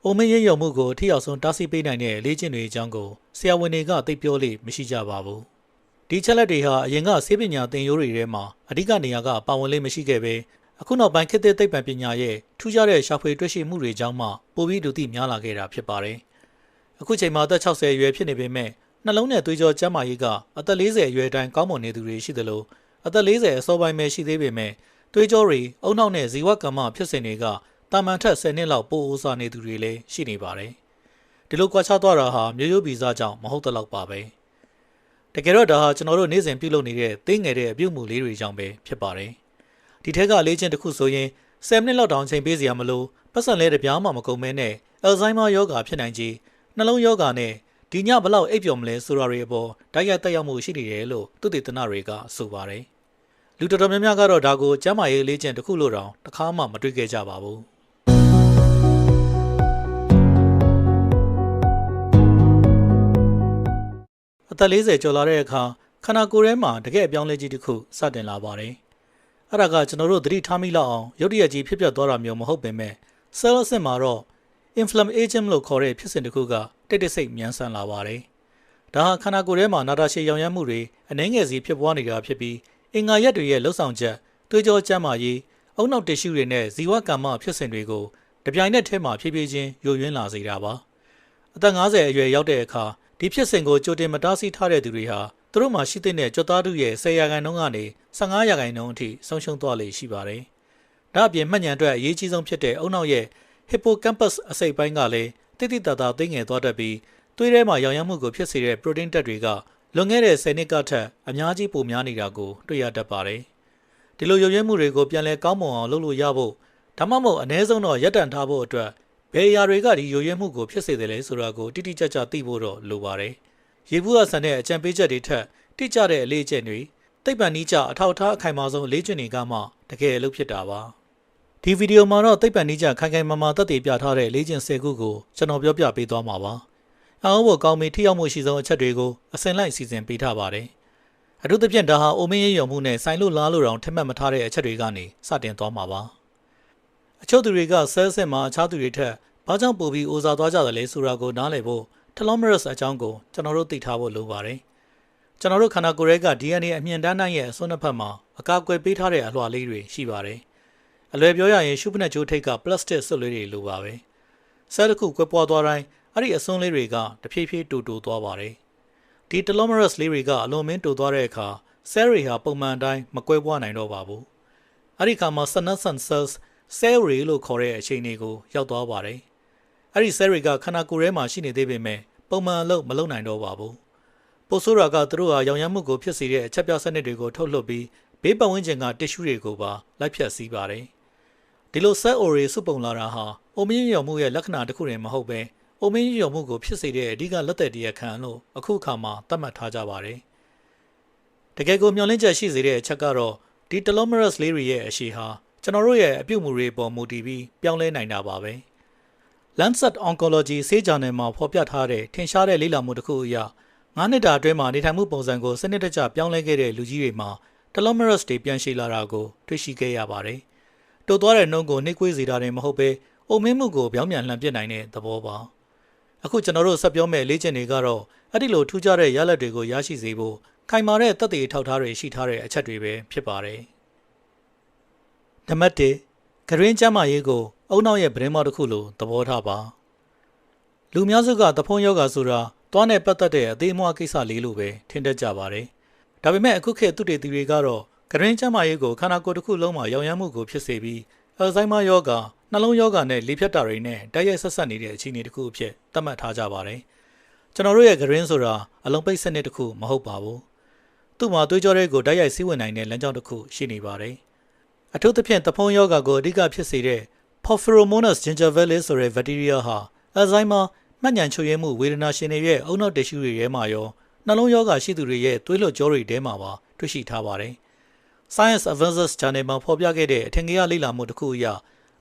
အိုမင်းရဲရုံမှုကိုအထီရောက်ဆုံးတားဆီးပေးနိုင်တဲ့လေ့ကျင့်တွေအကြောင်းကိုဆရာဝန်တွေကသိပြောလေမရှိကြပါဘူး။ဒီချက်လက်တွေဟာအရင်ကဆေးပညာသင်ရိုးတွေထဲမှာအဓိကနေရာကပါဝင်လေမရှိခဲ့ပဲအခုနောက်ပိုင်းခေတ်သစ်သိပ္ပံပညာရဲ့ထူးခြားတဲ့ရှာဖွေတွေ့ရှိမှုတွေကြောင့်မှပိုပြီးလူသိများလာခဲ့တာဖြစ်ပါတယ်။အခုချိန်မှာအသက်60အရွယ်ဖြစ်နေပေမဲ့နှလုံးနဲ့သွေးကြောကျန်းမာရေးကအသက်40အရွယ်တိုင်းကောင်းမွန်နေသူတွေရှိသလိုအသက်40အစောပိုင်းပဲရှိသေးပေမဲ့သွေးကြောတွေအုံနောက်နဲ့ဇီဝကမ္မဖြစ်စဉ်တွေကတာမန်ထက်10နှစ်လောက်ပိုအိုးစားနေသူတွေလည်းရှိနေပါတယ်။ဒီလိုကွာခြားသွားတာဟာမျိုးရိုးဗီဇကြောင့်မဟုတ်တော့ပါပဲ။တကယ်တော့ဒါဟာကျွန်တော်တို့နေ့စဉ်ပြုလုပ်နေတဲ့သိငယ်တဲ့အပြုတ်မှုလေးတွေကြောင့်ပဲဖြစ်ပါတယ်။ဒီထက်ကလေ့ကျင့်တစ်ခုဆိုရင်10မိနစ်လောက်တောင်ချိန်ပေးစရာမလိုပတ်စံလဲတပြားမှမကုန်မဲနဲ့အယ်ဇိုင်းမာရောဂါဖြစ်နိုင်ခြေနှလုံးရောဂါနဲ့ဒီညဘလောက်အိပ်ပျော်မလဲဆိုတာတွေအပေါ်တိုက်ရိုက်သက်ရောက်မှုရှိနေတယ်လို့သုတေသနတွေကဆိုပါတယ်။လူတော်တော်များများကတော့ဒါကိုကျန်းမာရေးလေ့ကျင့်တစ်ခုလို့တောင်တစ်ခါမှမတွေ့ခဲ့ကြပါဘူး။အသက်40ကျော်လာတဲ့အခါခန္ဓာကိုယ်ထဲမှာတကယ်အပြောင်းလဲကြီးတစ်ခုစတင်လာပါတယ်။အဲ့ဒါကကျွန်တော်တို့သတိထားမိလောက်အောင်ရုတ်တရက်ကြီးဖြစ်ပျက်သွားတာမျိုးမဟုတ်ပေမဲ့ cell အဆင့်မှာတော့ inflammation လို့ခေါ်တဲ့ဖြစ်စဉ်တစ်ခုကတိတ်တိတ်ဆိတ်မြန်ဆန်လာပါတယ်။ဒါဟာခန္ဓာကိုယ်ထဲမှာနာတာရှည်ရောင်ရမ်းမှုတွေအနှဲငယ်စီဖြစ်ပွားနေတာဖြစ်ပြီးအင်္ဂါရက်တွေရဲ့လှုပ်ဆောင်ချက်သွေးကြောကျန်းမာရေးအုံနောက်တစ်ရှုတွေနဲ့ဇီဝကမ္မဖြစ်စဉ်တွေကိုတပြိုင်နက်တည်းမှာဖြည်းဖြည်းချင်းယိုယွင်းလာစေတာပါ။အသက်50အရွယ်ရောက်တဲ့အခါဒီဖြစ်စဉ်ကိုကြိုတင်မတားဆီးထားတဲ့သူတွေဟာသူတို့မှာရှိတဲ့ကြွသားထုရဲ့10%ကနေ15%အထိဆုံးရှုံးသွားလေရှိပါတယ်။ဒါ့အပြင်မှတ်ဉာဏ်အတွက်အရေးကြီးဆုံးဖြစ်တဲ့အုံနောက်ရဲ့ hippocampus အစိတ်ပိုင်းကလည်းတိတိတသာသိငယ်သွားတတ်ပြီးသွေးထဲမှာရောင်ရမ်းမှုကိုဖြစ်စေတဲ့ protein ဓာတ်တွေကလွန်ခဲ့တဲ့10နှစ်ကထက်အများကြီးပိုများနေတာကိုတွေ့ရတတ်ပါတယ်။ဒီလိုရုပ်ရင်းမှုတွေကိုပြန်လည်ကောင်းမွန်အောင်လုပ်လို့ရဖို့ဒါမှမဟုတ်အနည်းဆုံးတော့ရပ်တန့်ထားဖို့အတွက်ဘယ်အရာတွေကဒီရုပ်ရင်းမှုကိုဖြစ်စေတယ်လဲဆိုတာကိုတိတိကျကျသိဖို့တော့လိုပါတယ်။ရေဘူးအဆန်တဲ့အကြံပေးချက်တွေထက်တိကျတဲ့အလေးအကျင့်တွေသိပ္ပံနည်းကျအထောက်အထားအခိုင်အမာဆုံးအလေးကျင့်တွေကမှတကယ်အလုပ်ဖြစ်တာပါ။ဒီဗီဒီယိုမှာတော့သိပ္ပံနည်းကျခိုင်ခိုင်မာမာသက်သေပြထားတဲ့လေ့ကျင့်10ခုကိုကျွန်တော်ပြောပြပေးသွားမှာပါ။အားဖို့ကောင်းပြီးထိရောက်မှုရှိဆုံးအချက်တွေကိုအစဉ်လိုက်အစီအစဉ်ပေးထားပါတယ်။အထူးသဖြင့်ဒါဟာအိုမင်းရရုံမှုနဲ့ဆိုင်လို့လားလို့တောင်ထင်မှတ်မထားတဲ့အချက်တွေကနေစတင်သွားမှာပါ။အချို့သူတွေကဆဲဆစ်မှာအခြားသူတွေထက်ဘာကြောင့်ပိုပြီးအိုစားသွားကြတယ်လဲဆိုတာကိုနားလည်ဖို့ telomerase အကြောင်းကိုကျွန်တော်တို့သိထားဖို့လိုပါတယ်။ကျွန်တော်တို့ခန္ဓာကိုယ်ရဲ့ DNA အမြင့်တန်းတိုင်းရဲ့အစွန်းနှစ်ဖက်မှာအကာအကွယ်ပေးထားတဲ့အလွှာလေးတွေရှိပါတယ်။အလွယ်ပြောရရင်ရှုပ်ပနက်ကြိုးထိပ်ကပလတ်စတစ်ဆွတ်လေးတွေလိုပါပဲ။ဆဲတစ်ခုကွဲပွားသွားတိုင်းအဲ့ဒီအစွန်းလေးတွေကတဖြည်းဖြည်းတိုးသွားပါတယ်။ဒီ telomerase လေးတွေကအလွန်မင်းတိုးသွားတဲ့အခါဆဲတွေဟာပုံမှန်အတိုင်းမကွဲပွားနိုင်တော့ပါဘူး။အဲ့ဒီအခါမှာ senescent cells ဆဲတွေလို့ခေါ်တဲ့အချိန်တွေကိုရောက်သွားပါတယ်။အဲ့ဒီဆဲတွေကခန္ဓာကိုယ်ထဲမှာရှိနေသေးပေမဲ့ပုံမှန်အလုပ်မလုပ်နိုင်တော့ပါဘူး။ပိုဆိုးတာကသူတို့ဟာရောင်ရမ်းမှုကိုဖြစ်စေတဲ့အချက်ပြစနစ်တွေကိုထုတ်လွှတ်ပြီးဘေးပတ်ဝန်းကျင်ကတစ်ရှူတွေကိုပါလိုက်ဖြတ်စည်းပါတယ်။ဒီလိုဆဲအိုတွေစုပုံလာတာဟာအိုမင်းရုံမှုရဲ့လက္ခဏာတစ်ခုတည်းမဟုတ်ပဲအိုမင်းရုံမှုကိုဖြစ်စေတဲ့အဓိကလက်သက်တရားခံလို့အခုအခါမှာသတ်မှတ်ထားကြပါတယ်။တကယ်ကိုမျှော်လင့်ချက်ရှိစေတဲ့အချက်ကတော့ဒီ telomerase လေးတွေရဲ့အရှိဟာကျွန်တော်တို့ရဲ့အပြုတ်မှုတွေပေါ်မူတည်ပြီးပြောင်းလဲနိုင်တာပါပဲ။ Lancet Oncology ဆေးဂျာနယ်မှာဖော်ပြထားတဲ့ထင်ရှားတဲ့လေ့လာမှုတစ်ခုအရ9နှစ်တာအတွင်းမှာနေထိုင်မှုပုံစံကိုစနစ်တကျပြောင်းလဲခဲ့တဲ့လူကြီးတွေမှာ telomerase တွေပြန်ရှည်လာတာကိုတွေ့ရှိခဲ့ရပါတယ်။တိုးသွားတဲ့နှုန်းကိုနှိကွေးစေတာတွေမဟုတ်ဘဲအိုမင်းမှုကိုပြောင်းပြန်လှန်ပစ်နိုင်တဲ့သဘောပါ။အခုကျွန်တော်တို့ဆက်ပြောမယ့်လေ့ကျင့်တွေကတော့အဲ့ဒီလိုထူးခြားတဲ့ရလဒ်တွေကိုရရှိစေဖို့ခိုင်မာတဲ့သက်သေထောက်ထားတွေရှိထားတဲ့အချက်တွေပဲဖြစ်ပါတယ်။နံပါတ်1ဂရင်းကျန်းမာရေးကိုအုံနောက်ရဲ့ပရင်းမောက်တစ်ခုလိုသဘောထားပါလူများစုကသဖုံးယောဂါဆိုတာသွားနဲ့ပတ်သက်တဲ့အသေးအမွှားကိစ္စလေးလိုပဲထင်တတ်ကြပါတယ်ဒါပေမဲ့အခုခေတ်သုတေသီတွေကတော့ဂရင်းကျန်းမာရေးကိုခန္ဓာကိုယ်တစ်ခုလုံးမှာရောင်ရမ်းမှုကိုဖြစ်စေပြီးအယ်ဇိုင်းမာယောဂါနှလုံးယောဂါနဲ့လေဖြတ်တာတွေနဲ့တိုက်ရိုက်ဆက်ဆက်နေတဲ့အခြေအနေတစ်ခုအဖြစ်သတ်မှတ်ထားကြပါတယ်ကျွန်တော်တို့ရဲ့ဂရင်းဆိုတာအလုံးပိတ်စနစ်တစ်ခုမဟုတ်ပါဘူးသူ့မှာသွေးကြောတွေကိုတိုက်ရိုက်စီးဝင်နိုင်တဲ့လမ်းကြောင်းတစ်ခုရှိနေပါတယ်အထူးသဖြင့်သဖုံးယောဂါကိုအဓိကဖြစ်စေတဲ့ Porphyromonas gingivalis ဆိုတဲ့ bacteria ဟာအယ်ဇိုင်းမာမှတ်ဉာဏ်ချွတ်ယွင်းမှုဝေဒနာရှင်တွေရဲ့အုံနောက်တစ်ရှူတွေထဲမှာရောနှလုံးယောဂါရှိသူတွေရဲ့သွေးလွှတ်ကြောတွေထဲမှာပါတွေ့ရှိထားပါတယ်။ Science Advances Journal မှာဖော်ပြခဲ့တဲ့အထင်ကြီးလေ့လာမှုတစ်ခုအရ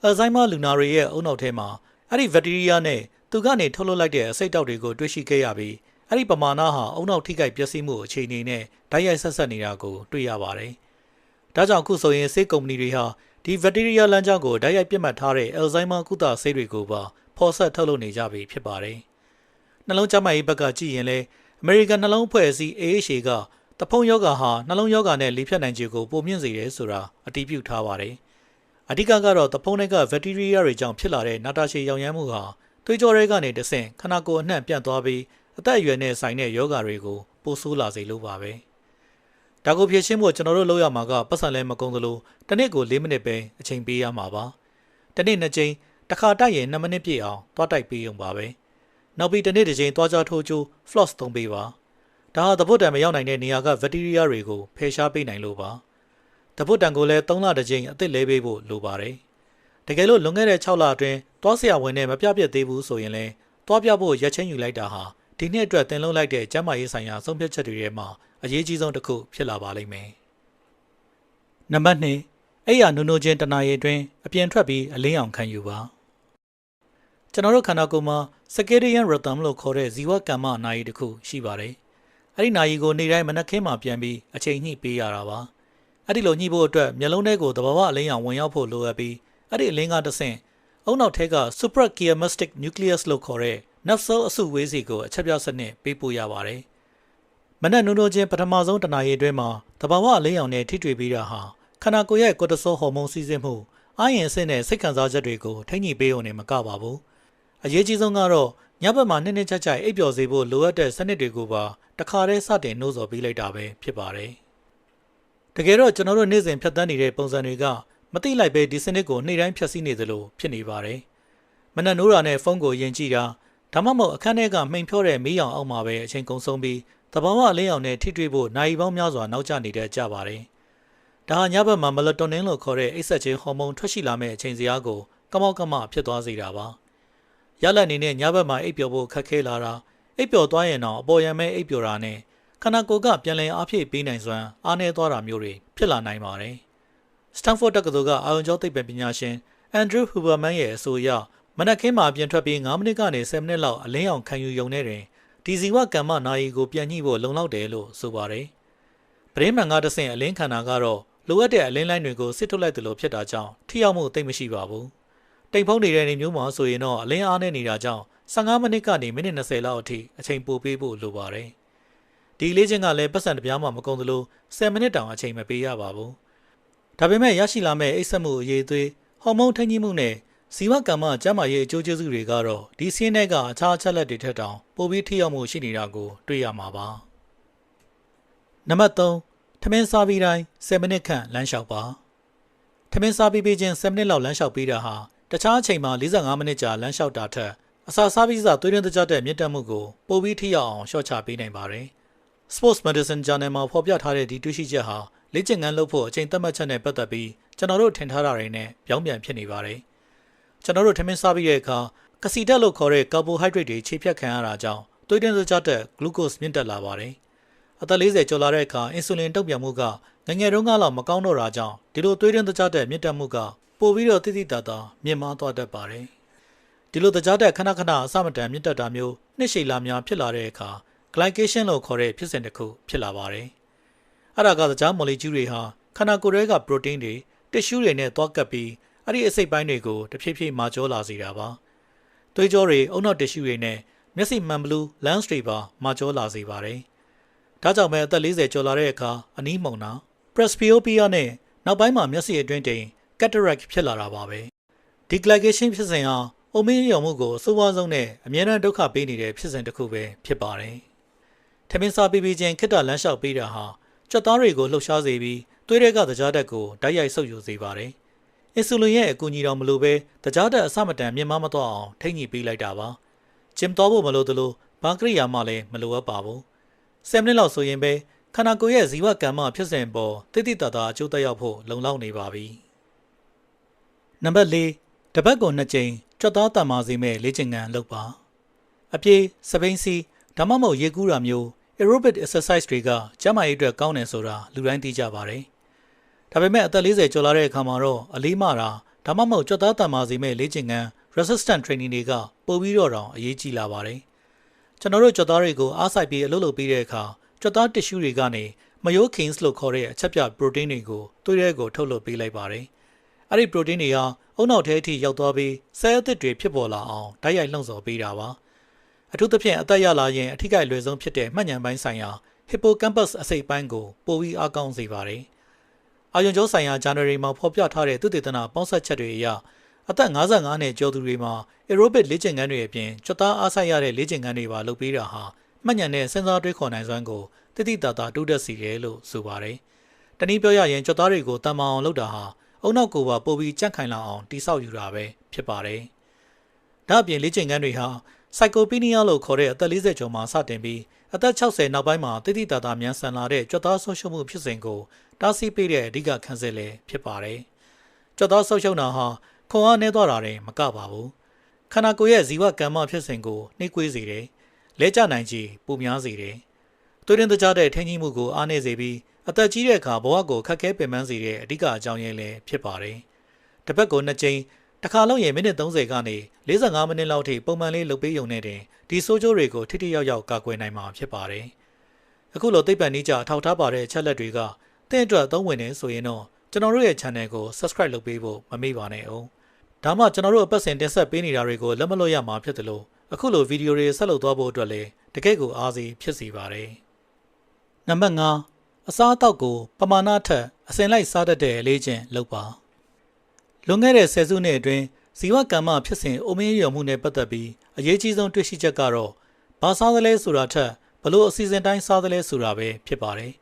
အယ်ဇိုင်းမာလူနာတွေရဲ့အုံနောက်ထဲမှာအဲ့ဒီ bacteria နဲ့သူကနေထုတ်လွှတ်လိုက်တဲ့အဆိပ်တောက်တွေကိုတွေ့ရှိခဲ့ရပြီးအဲ့ဒီပမာဏဟာအုံနောက်ထိခိုက်ပျက်စီးမှုအခြေအနေနဲ့တိုက်ရိုက်ဆက်ဆက်နေတာကိုတွေ့ရပါတယ်။ဒါကြောင့်အခုဆိုရင်ဆေးကုမ္ပဏီတွေဟာဒီ bacteria လမ်းကြောင်းကိုတိုက်ရိုက်ပြစ်မှတ်ထားတဲ့အယ်ဇိုင်းမာကုသဆေးတွေကိုပါ ဖော်ဆက်ထုတ်လုပ်နေကြပြီဖြစ်ပါတယ်နှလုံးကျန်းမာရေးဘက်ကကြည့်ရင်လည်းအမေရိကန်နှလုံးအဖွဲ့အစည်း AHA ကတဖုံယောဂါဟာနှလုံးယောဂါနဲ့လေဖြတ်နိုင်ခြေကိုပိုမြင့်စေတယ်ဆိုတာအတည်ပြုထားပါတယ်အဓိကကတော့တဖုံတွေကဘက်တီးရီးယားတွေကြောင့်ဖြစ်လာတဲ့နာတာရှည်ရောင်ရမ်းမှုဟာသွေးကြောတွေကနေတဆင့်ခန္ဓာကိုယ်အနှံ့ပြန့်သွားပြီးအသက်အရွယ်နဲ့ဆိုင်တဲ့ယောဂါတွေကိုပိုဆိုးလာစေလို့ပါပဲဒါကိုဖြေရှင်းဖို့ကျွန်တော်တို့လုပ်ရမှာကပတ်စံလဲမကုန်သလိုတစ်နေ့ကို4မိနစ်ပဲအချိန်ပေးရမှာပါတစ်နေ့2ကြိမ်တစ်ခါတိုက်ရင်2မိနစ်ပြည့်အောင်သွားတိုက်ပေးရုံပါပဲနောက်ပြီးတစ်နေ့တစ်ကြိမ်သွားကြထိုးချိုး floss သုံးပေးပါဒါဟာသဘုတ်တံမရောက်နိုင်တဲ့နေရာကဘက်တီးရီးယားတွေကိုဖယ်ရှားပေးနိုင်လို့ပါသဘုတ်တံကိုလည်း3လတစ်ကြိမ်အသစ်လဲပေးဖို့လိုပါတယ်တကယ်လို့လွန်ခဲ့တဲ့6လအတွင်းသွားဆရာဝန်နဲ့မပြပြသေးဘူးဆိုရင်လည်းသွားပြဖို့ရက်ချင်းယူလိုက်တာဟာဒီနှစ်အတွက်တင်လုံးလိုက်တဲ့ကျန်းမာရေးဆိုင်ရာဆုံးဖြတ်ချက်တွေထဲမှာအရေးကြီးဆုံးတစ်ခုဖြစ်လာပါလိမ့်မယ်နံပါတ်2အဲ့ရနုံနုံချင်းတနာရီအတွင်းအပြင်ထွက်ပြီးအလင်းအောင်ခံယူပါကျွန်တော်တို့ခန္ဓာကိုယ်မှာ circadian rhythm လို့ခေါ်တဲ့ဇီဝကမ္မနာရီတစ်ခုရှိပါတယ်အဲ့ဒီနာရီကိုနေ့တိုင်းမနက်ခင်းမှာပြန်ပြီးအချိန်ညှိပေးရတာပါအဲ့ဒီလိုညှိဖို့အတွက်မျက်လုံးထဲကိုသဘာဝအလင်းရောင်ဝင်ရောက်ဖို့လိုအပ်ပြီးအဲ့ဒီအလင်းကတဆင့်အုံနောက်ထဲက suprachiasmatic nucleus လို့ခေါ်တဲ့ nerve cell အစုဝေးစီကိုအချက်ပြစနစ်ပေးပို့ရပါတယ်မနက်နုံနုံချင်းပထမဆုံးတနာရီအတွင်းမှာသဘာဝအလင်းရောင်နဲ့ထိတွေ့ပြီးတာဟာခန္ဓာကိုယ်ရဲ့ကို်တီဆိုဟော်မုန်းစီးဆင်းမှုအာရုံအဆင့်နဲ့စိတ်ခံစားချက်တွေကိုထိန်းညှိပေးုံနဲ့မကပါဘူးအရေးကြီးဆုံးကတော့ညဘက်မှာနှစ်နှစ်ချက်အိပ်ပျော်စေဖို့လိုအပ်တဲ့စနစ်တွေကိုပါတခါတည်းစတင်နှိုးဆော်ပေးလိုက်တာပဲဖြစ်ပါတယ်တကယ်တော့ကျွန်တော်တို့နေ့စဉ်ဖြတ်သန်းနေတဲ့ပုံစံတွေကမသိလိုက်ပဲဒီစနစ်ကိုနေ့တိုင်းဖြတ်စည်းနေသလိုဖြစ်နေပါတယ်မနက်နိုးတာနဲ့ဖုန်းကိုယဉ်ကြည့်တာဒါမှမဟုတ်အခန်းထဲကမှိန်ဖြောတဲ့မီးရောင်အောက်မှာပဲအချိန်ကုန်ဆုံးပြီးသဘာဝအလင်းရောင်နဲ့ထိတွေ့ဖို့နိုင်ပေါင်းများစွာနောက်ကျနေတတ်ကြပါတယ်ဒါဟာညဘက်မှာ melatonin လို့ခေါ်တဲ့အိပ်စက်ခြင်းဟော်မုန်းထွက်ရှိလာမဲ့အချိန်စရာကိုကမောက်ကမဖြစ်သွားစေတာပါရလဒ်အနေနဲ့ညဘက်မှာအိပ်ပျော်ဖို့ခက်ခဲလာတာအိပ်ပျော်သွားရင်တော့အပေါ်ယံမဲ့အိပ်ပျော်တာနဲ့ခန္ဓာကိုယ်ကပြန်လည်အားဖြည့်ပေးနိုင်စွမ်းအားနည်းသွားတာမျိုးတွေဖြစ်လာနိုင်ပါတယ်စတန်ဖို့တက္ကသိုလ်ကအာရုံကြောသိပ္ပံပညာရှင်အန်ဒရူးဟူဘာမန်ရဲ့အဆိုအရမနက်ခင်းမှာပြန်ထွက်ပြီး9မိနစ်ကနေ10မိနစ်လောက်အလင်းရောင်ခံယူရုံနဲ့တွင်ဒီဇီဝကမ္မနာရီကိုပြန်ညှိဖို့လုံလောက်တယ်လို့ဆိုပါတယ်ပရိမှန်ကတဆင့်အလင်းခန္ဓာကတော့လိုအပ်တဲ့အလင်းလိုင်းတွေကိုစစ်ထုတ်လိုက်သလိုဖြစ်တာကြောင့်ထိရောက်မှုသိပ်မရှိပါဘူးတိမ်ဖုံးနေတဲ့နေမျိုးမှာဆိုရင်တော့အလင်းအားနဲ့နေတာကြောင့်15မိနစ်ကနေမိနစ်20လောက်အထိအချိန်ပိုပေးဖို့လိုပါတယ်ဒီလေ့ကျင့်ကလည်းပတ်စံတစ်ပြားမှမကုန်သလို10မိနစ်တောင်အချိန်မပေးရပါဘူးဒါပေမဲ့ရရှိလာမဲ့အိပ်စက်မှုအရေးသွေးဟော်မုန်းထိန်းညှိမှုနဲ့ဇီဝကမ္မကျန်းမာရေးအကျိုးကျေးဇူးတွေကတော့ဒီစင်းထဲကအခြားအချက်လက်တွေထက်တောင်ပိုပြီးထိရောက်မှုရှိနေတာကိုတွေ့ရမှာပါနံပါတ်3ထမင်းစားပြီးတိုင်း10မိနစ်ခန့်လမ်းလျှောက်ပါထမင်းစားပြီးပြီးချင်း10မိနစ်လောက်လမ်းလျှောက်ပေးတာဟာတခြားအချိန်မှာ45မိနစ်ကြာလမ်းလျှောက်တာထက်အစာစားပြီးစားသွေးရင်းတကြတဲ့မြင့်တက်မှုကိုပိုပြီးထိရောက်အောင်လျှော့ချပေးနိုင်ပါတယ် Sports Medicine Journal မှာဖော်ပြထားတဲ့ဒီတွေ့ရှိချက်ဟာလေ့ကျင့်ခန်းလုပ်ဖို့အချိန်သတ်မှတ်ချက်နဲ့ပတ်သက်ပြီးကျွန်တော်တို့ထင်ထားတာတွေနဲ့ပြောင်းပြန်ဖြစ်နေပါတယ်ကျွန်တော်တို့ထမင်းစားပြီးတဲ့အခါကစီဓာတ်လို့ခေါ်တဲ့ကာဘိုဟိုက်ဒရိတ်တွေခြေဖြတ်ခံရတာကြောင့်သွေးတွင်းစကြတဲ့ဂလူးကို့စ်မြင့်တက်လာပါတယ်အသက်40ကျော်လာတဲ့အခါအင်ဆူလင်တုံ့ပြန်မှုကငယ်ငယ်တုန်းကလောက်မကောင်းတော့တာကြောင့်ဒီလိုသွေးတွင်းစကြတဲ့မြင့်တက်မှုကပိုပြီးတော့တိတိတတ်တာမြင့်မားသွားတတ်ပါတယ်ဒီလိုစကြတဲ့ခဏခဏအစမတန်မြင့်တက်တာမျိုးနှစ်ရှည်လာများဖြစ်လာတဲ့အခါ glycation လို့ခေါ်တဲ့ဖြစ်စဉ်တစ်ခုဖြစ်လာပါတယ်အဲ့ဒါကစကြမော်လီကျူးတွေဟာခန္ဓာကိုယ်ရဲ့ကပရိုတင်းတွေတစ်ရှူးတွေနဲ့သွားကပ်ပြီးအဲ့ဒီအစိတ်ပိုင်းတွေကိုတဖြည်းဖြည်းမာကျောလာစေတာပါသွေးကြောတွေအုံနောက်တစ်ရှူးတွေနဲ့မျက်စိမှန်ဘလူး lens တွေပါမာကျောလာစေပါတယ်ဒါကြောင့်ပဲအသက်40ကျော်လာတဲ့အခါအနီးမှုန်တာ presbyopia နဲ့နောက်ပိုင်းမှာမျက်စိအတွင်းတိမ် cataract ဖြစ်လာတာပါပဲဒီ glycation ဖြစ်စဉ်ဟာအုံမင်းရောင်မှုကိုအဆိုးဝါးဆုံးနဲ့အမြဲတမ်းဒုက္ခပေးနေတဲ့ဖြစ်စဉ်တစ်ခုပဲဖြစ်ပါတယ်ထမင်းစားပြီးချင်းခိတ္တလမ်းလျှောက်ပေးတာဟာကြွက်သားတွေကိုလှုပ်ရှားစေပြီးသွေးတွေကသကြားဓာတ်ကိုဓာတ်ရိုက်ဆုပ်ယူစေပါတယ်အင်ဆူလင်ရဲ့အကူအညီတော်မလိုပဲသကြားဓာတ်အဆမတန်မြင့်မားမသွားအောင်ထိန်းညှိပေးလိုက်တာပါဂျင်သွားဖို့မလိုသလိုဘာကရိယာမှလည်းမလိုအပ်ပါဘူး10မိနစ်လောက်ဆိုရင်ပဲခန္ဓာကိုယ်ရဲ့ဇီဝကမ္မဖြစ်စဉ်ပေါ်တိတိတတ်တာအကျိုးသက်ရောက်ဖို့လုံလောက်နေပါပြီနံပါတ်4တပတ်ကို2ကြိမ်ကြွက်သားတန်မာစေမဲ့လေ့ကျင့်ခန်းလုပ်ပါအပြေးစပိန်စီဒါမှမဟုတ်ရေကူးတာမျိုး aerobic exercise တွေကကျန်းမာရေးအတွက်ကောင်းတယ်ဆိုတာလူတိုင်းသိကြပါတယ်ဒါပေမဲ့အသက်40ကျော်လာတဲ့အခါမှာတော့အလေးမတာဒါမှမဟုတ်ကြွက်သားတန်မာစေမဲ့လေ့ကျင့်ခန်း resistant training တွေကပိုပြီးတော့တောင်အရေးကြီးလာပါတယ်ကျွန်တော်တို့ကြွက်သားတွေကိုအားစိုက်ပြီးအလုပ်လုပ်ပြီးတဲ့အခါကြွက်သားတစ်ရှူးတွေကနေမယိုး kins လို့ခေါ်တဲ့အချက်ပြ protein တွေကိုသွေးထဲကိုထုတ်လွှတ်ပေးလိုက်ပါတယ် အဲ့ဒီပရိုတင်းတွေဟာအုံနောက်ထဲအထိရောက်သွားပြီးဆဲလ်အသစ်တွေဖြစ်ပေါ်လာအောင်ဓာတ်ရိုက်လှုံ့ဆော်ပေးတာပါအထူးသဖြင့်အသက်ရလာရင်အထိကိလွယ်ဆုံးဖြစ်တဲ့မှတ်ဉာဏ်ပိုင်းဆိုင်ရာဟီပိုကမ်ပတ်စ်အစိတ်ပိုင်းကိုပိုပြီးအားကောင်းစေပါတယ်အာရုံကြောဆိုင်ရာဂျာနယ်ရီမှာဖော်ပြထားတဲ့သုတေသနပေါင်းစပ်ချက်တွေအရအသက်55နှစ်ကျော်သူတွေမှာ aerobic လေ့ကျင့်ခန်းတွေအပြင်ကြွသားအားစိုက်ရတဲ့လေ့ကျင့်ခန်းတွေပါလုပ်ပေးတာဟာမှတ်ဉာဏ်နဲ့စဉ်းစားတွေးခေါ်နိုင်စွမ်းကိုတိတိတသာတိုးတက်စေတယ်လို့ဆိုပါတယ်တနည်းပြောရရင်ကြွသားတွေကိုတန်မာအောင်လုပ်တာဟာအုံနောက်ကိုပါပိုပြီးကြန့်ခိုင်လာအောင်တိဆောက်ယူတာပဲဖြစ်ပါတယ်ဒါ့အပြင်လေ့ကျင့်ခန်းတွေဟာစိုက်ကိုပီနီးယားလို့ခေါ်တဲ့အသက်40ကျော်မှာစတင်ပြီးအသက်60နောက်ပိုင်းမှာတိတိတသာမြန်ဆန်လာတဲ့ကြွသားဆုံးရှုံးမှုဖြစ်စဉ်ကိုတားဆီးပေးတဲ့အဓိကခန်းစစ်လည်းဖြစ်ပါတယ်ကြွသားဆုံးရှုံးတာဟာခွန်အားနည်းသွားတာတွေမကပါဘူးခန္ဓာကိုယ်ရဲ့ဇီဝကမ္မဖြစ်စဉ်ကိုနှိမ့်ကွေးစေတယ်လဲကျနိုင်ခြေပိုများစေတယ်သွေးရင်းတကြားတဲ့ထိန်းကြီးမှုကိုအားနည်းစေပြီးအသက်ကြီးတဲ့အခါဘဝကိုခက်ခဲပင်ပန်းစေတဲ့အဓိကအကြောင်းရင်းလည်းဖြစ်ပါတယ်တစ်ပတ်ကို2ကြိမ်တစ်ခါလုံးရင်မိနစ်30ကနေ45မိနစ်လောက်ထိပုံမှန်လေးလုပ်ပေးရုံနဲ့တင်ဒီဆိုးကျိုးတွေကိုထိထိရောက်ရောက်ကာကွယ်နိုင်မှာဖြစ်ပါတယ်အခုလိုသိပ္ပံနည်းကျအထောက်ထားပါတဲ့အချက်လက်တွေကသင်အတွက်အသုံးဝင်နေဆိုရင်တော့ကျွန်တော်တို့ရဲ့ channel ကို subscribe လုပ်ပေးဖို့မမေ့ပါနဲ့အောင်ဒါမှကျွန်တော်တို့အပတ်စဉ်တင်ဆက်ပေးနေတာတွေကိုလက်မလွတ်ရမှာဖြစ်တယ်လို့အခုလိုဗီဒီယိုတွေဆက်လုပ်သွားဖို့အတွက်လည်းတကယ့်ကိုအားစီဖြစ်စီပါတယ်နံပါတ်5အစားအသောက်ကိုပမာဏထက်အစဉ်လိုက်စားတတ်တဲ့အလေးချင်းလုပ်ပါလွန်ခဲ့တဲ့10စုနှစ်အတွင်းဇီဝကမ္မဖြစ်စဉ်အိုမင်းရုံမှုနဲ့ပတ်သက်ပြီးအရေးကြီးဆုံးတွေ့ရှိချက်ကတော့ဘာစားသလဲဆိုတာထက်ဘလို့အစီအစဉ်တိုင်းစားသလဲဆိုတာပဲဖြစ်ပါတယ်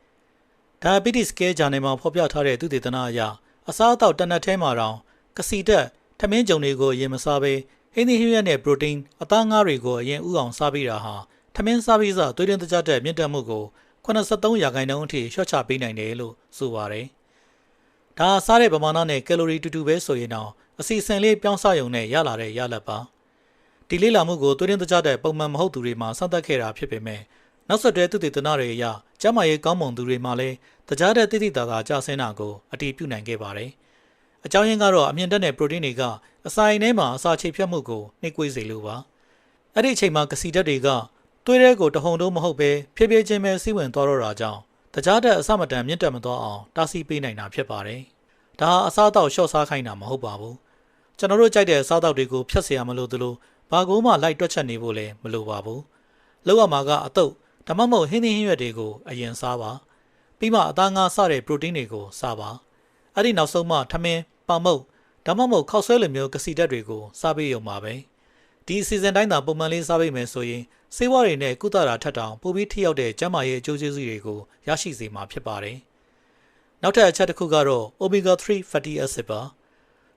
Diabetes Care Journal မှာဖော်ပြထားတဲ့သုတေသနအရအစားအသောက်တစ်နက်ထဲမှာတောင်ကစီတက်ထမင်းကြုံတွေကိုအရင်မစားဘဲဟင်းသီးဟင်းရွက်နဲ့ပရိုတင်းအသားငါးတွေကိုအရင်ဥအောင်စားပြီးတာဟာထမင်းစားပြီးစသွေးရင်းတကြတဲ့မြင့်တက်မှုကို83%အထိလျှော့ချပေးနိုင်တယ်လို့ဆိုပါတယ်။ဒါစားတဲ့ပမာဏနဲ့ကယ်လိုရီတူတူပဲဆိုရင်တော့အစီအစဉ်လေးပြောင်းစရုံနဲ့ရလာတဲ့ရလဒ်ပါ။ဒီလေးလာမှုကိုသွေးရင်းတကြတဲ့ပုံမှန်မဟုတ်သူတွေမှာစသတ်ခဲ့တာဖြစ်ပေမဲ့နောက်ဆက်တွဲသုတေသနတွေအရကျန်းမာရေးကောင်းမွန်သူတွေမှာလည်းတကြားတဲ့တိတိတသာကျဆင်းတာကိုအတည်ပြုနိုင်ခဲ့ပါတယ်။အကြောင်းရင်းကတော့အမြင့်တက်တဲ့ပရိုတင်းတွေကအစာအိမ်ထဲမှာအစာချိဖြတ်မှုကိုနှိမ့်ကွေးစေလိုပါ။အဲ့ဒီအချိန်မှာကစီဓာတ်တွေကသွေးထဲကိုတဟုန်တုံးမဟုတ်ပဲဖြည်းဖြည်းချင်းပဲစီးဝင်သွားတော့တာကြောင့်တကြားတဲ့အစမတန်မြင့်တက်မသွားအောင်တားဆီးပေးနိုင်တာဖြစ်ပါတယ်။ဒါဟာအစားအသောက်လျှော့စားခိုင်းတာမဟုတ်ပါဘူး။ကျွန်တော်တို့ကြိုက်တဲ့အစားအသောက်တွေကိုဖျက်เสียမလို့သလိုဘာကိုမှလိုက်တွက်ချက်နေဖို့လည်းမလိုပါဘူး။လောက်ရမှာကအတုပ်ဒါမှမဟုတ်ဟင်းသီးဟင်းရွက်တွေကိုအရင်စားပါပြီးမှအသားငါစတဲ့ပရိုတင်းတွေကိုစားပါအဲ့ဒီနောက်ဆုံးမှထမင်းပေါင်မုတ်ဒါမှမဟုတ်ခောက်ဆွဲလိုမျိုးကစီဓာတ်တွေကိုစားပေးရုံပါပဲဒီအစီအစဉ်တိုင်းသာပုံမှန်လေးစားပေးမယ်ဆိုရင်ဆေးဝါးတွေနဲ့ကုသတာထက်တောင်ပိုပြီးထိရောက်တဲ့ကျန်းမာရေးအကျိုးကျေးဇူးတွေကိုရရှိစေမှာဖြစ်ပါတယ်နောက်ထပ်အချက်တစ်ခုကတော့ Omega 3 fatty acid ပါ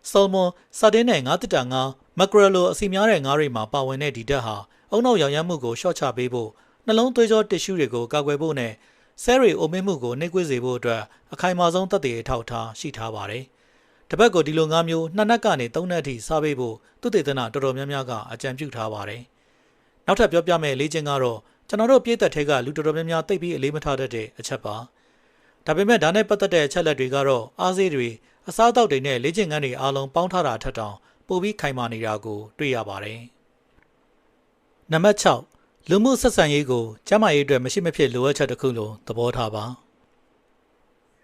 ဆာလမွန်စတင်တဲ့ငါးတစ်တာငါးမက်ဂရလိုအစီများတဲ့ငါးတွေမှာပါဝင်တဲ့ဒီဓာတ်ဟာအုံနောက်ရောင်ရမ်းမှုကိုလျှော့ချပေးဖို့နှလုံးသွေးကြောတစ်ရှူတွေကိုကာကွယ်ဖို့နဲ့ဆဲရီအိုမင်းမှုကိုနှိပ်ကွေးစေဖို့အတွက်အခိုင်အမာဆုံးသက်သေအထောက်အထားရှိထားပါတယ်။တစ်ပတ်ကိုဒီလို၅မျိုး2နက်ကနေ3နက်အထိစားပေးဖို့သုတေသနတော်တော်များများကအကြံပြုထားပါတယ်။နောက်ထပ်ပြောပြမယ့်လေ့ကျင့်ကတော့ကျွန်တော်တို့ပြည်သက်ထဲကလူတော်တော်များများသိပြီးအလေးမထားတတ်တဲ့အချက်ပါ။ဒါပေမဲ့ဒါနဲ့ပတ်သက်တဲ့အချက်လက်တွေကတော့အားစေးတွေအစားအသောက်တွေနဲ့လေ့ကျင့်ခန်းတွေအားလုံးပေါင်းထားတာထက်တောင်ပိုပြီးခိုင်မာနေတာကိုတွေ့ရပါတယ်။နံပါတ်6လူမှုဆက်ဆံရေးကိုကျန်းမာရေးအတွက်မရှိမဖြစ်လိုအပ်ချက်တစ်ခုလို့သဘောထားပါ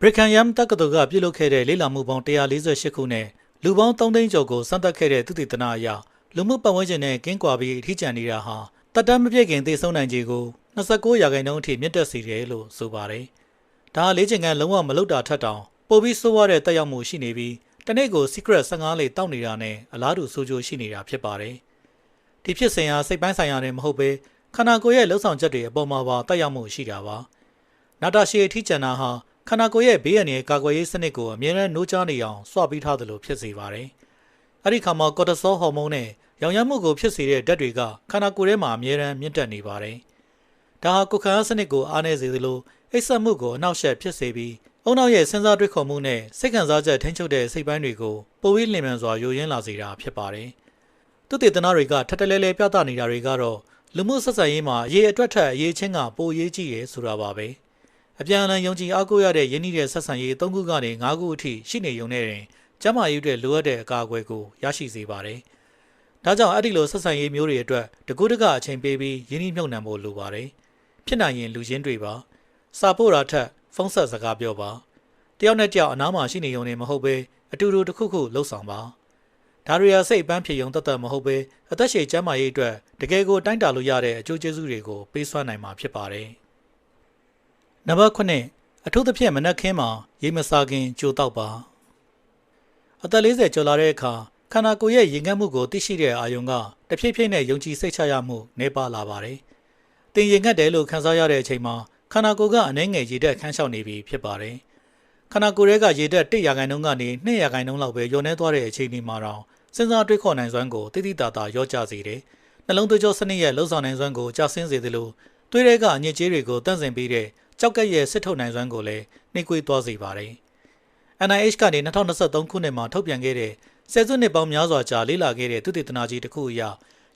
ဘရစ်ကန်ယမ်တက္ကသိုလ်ကပြုလုပ်ခဲ့တဲ့လေ့လာမှုပေါင်း148ခုနဲ့လူပေါင်း3သိန်းကျော်ကိုစမ်းသပ်ခဲ့တဲ့သုတေသနအရလူမှုပတ်ဝန်းကျင်နဲ့ကင်းကွာပြီးအထီးကျန်နေတာဟာတက်တမ်းမပြည့်ခင်သေဆုံးနိုင်ခြေကို29%အထိမြင့်တက်စေတယ်လို့ဆိုပါတယ်ဒါလေ့ကျင့်ခန်းလုံးဝမလုပ်တာထက်တောင်ပိုပြီးဆိုးဝါးတဲ့တက်ရောက်မှုရှိနေပြီးတနေ့ကို secret 15လေးတောက်နေတာနဲ့အလားတူဆိုးကျိုးရှိနေတာဖြစ်ပါတယ်ဒီဖြစ်စဉ်ဟာစိတ်ပိုင်းဆိုင်ရာနဲ့မဟုတ်ဘဲခန္ဓာကိုယ်ရဲ့လှုပ်ဆောင်ချက်တွေအပေါ်မှာပါတက်ရောက်မှုရှိတာပါ။နာတာရှည်အထီးကျန်တာဟာခန္ဓာကိုယ်ရဲ့ဘေးအန္တရာယ်ကာကွယ်ရေးစနစ်ကိုအမြဲတမ်းနှိုးချနေအောင်စွပေးထားသလိုဖြစ်စေပါတယ်။အဲ့ဒီခါမှာကော်တီဆောဟော်မုန်းနဲ့ရောင်ရမ်းမှုကိုဖြစ်စေတဲ့ဓာတ်တွေကခန္ဓာကိုယ်ထဲမှာအမြဲတမ်းမြင့်တက်နေပါတယ်။ဒါဟာကိုယ်ခံအားစနစ်ကိုအားနည်းစေသလိုအိပ်စက်မှုကိုအနှောက်အယှက်ဖြစ်စေပြီးအုံနောက်ရဲ့စဉ်းစားတွေးခေါ်မှုနဲ့စိတ်ခံစားချက်ထိန်းချုပ်တဲ့စိတ်ပိုင်းတွေကိုပိုပြီးလျင်မြန်စွာယိုယွင်းလာစေတာဖြစ်ပါတယ်။သုတေသနတွေကထပ်တလဲလဲပြသနေတာတွေကတော့လူမှုဆက်ဆံရေးမှာအရေးအတွက်ထက်အရေးချင်းကပိုအရေးကြီးတယ်ဆိုတာပါပဲအပြန်အလှန်ယုံကြည်အားကိုးရတဲ့ယဉ်ကျေးတဲ့ဆက်ဆံရေး3ခုကနေ5ခုအထိရှိနေုံနဲ့တင်ကျန်းမာရေးအတွက်လိုအပ်တဲ့အကာအကွယ်ကိုရရှိစေပါတယ်ဒါကြောင့်အဲ့ဒီလိုဆက်ဆံရေးမျိုးတွေအတွက်တကူးတကအချိန်ပေးပြီးယဉ်ကျေးမြုပ်နှံဖို့လိုပါတယ်ဖြစ်နိုင်ရင်လူချင်းတွေပါစာပို့တာထက်ဖုန်းဆက်စကားပြောပါတယောက်နဲ့တယောက်အနားမှာရှိနေုံနဲ့မဟုတ်ပဲ အတူတူတစ်ခုခုလှုပ်ဆောင်ပါဒါရီယာစိတ်ပန်းဖြေယုံတတ်မဟုတ်ပဲအသက်ရှည်ကျန်းမာရေးအတွက်တကယ်ကိုတိုင်းတာလို့ရတဲ့အကျိုးကျေးဇူးတွေကိုပေးစွမ်းနိုင်မှာဖြစ်ပါတယ်နံပါတ်9အထူးသဖြင့်မနက်ခင်းမှာရေမစားခင်ကြိုတောက်ပါအသက်40ကျော်လာတဲ့အခါခန္ဓာကိုယ်ရဲ့ရင်ငတ်မှုကိုသိရှိတဲ့အာယုံကတဖြည်းဖြည်းနဲ့ယုံကြည်စိတ်ချရမှုနှဲပါလာပါတယ်။တင်ရင်ငတ်တယ်လို့ခံစားရတဲ့အချိန်မှာခန္ဓာကိုယ်ကအနှဲငယ်ရေဓာတ်ခန်းလျှောက်နေပြီဖြစ်ပါတယ်။ခန္ဓာကိုယ်ရဲ့ရေဓာတ်1%ကနေ2%လောက်ပဲလျော့နေသွားတဲ့အချိန်ဒီမှာတော့စဉ်းစားတွေးခေါ်နိုင်စွမ်းကိုတိတိတသာရောကြစေတယ်။နှလုံးသွေးကြောစနစ်ရဲ့လှုပ်ဆောင်နိုင်စွမ်းကိုကျဆင်းစေသလိုသွေးထဲကအညစ်အကြေးတွေကိုတန့်စင်ပေးတဲ့ကြောက်ကက်ရဲ့စစ်ထုတ်နိုင်စွမ်းကိုလည်းနှိကွေးသွားစေပါတယ်။ NIH ကနေ2023ခုနှစ်မှာထုတ်ပြန်ခဲ့တဲ့ဆယ်စုနှစ်ပေါင်းများစွာကြာလေ့လာခဲ့တဲ့သုတေသနကြီးတစ်ခုအရ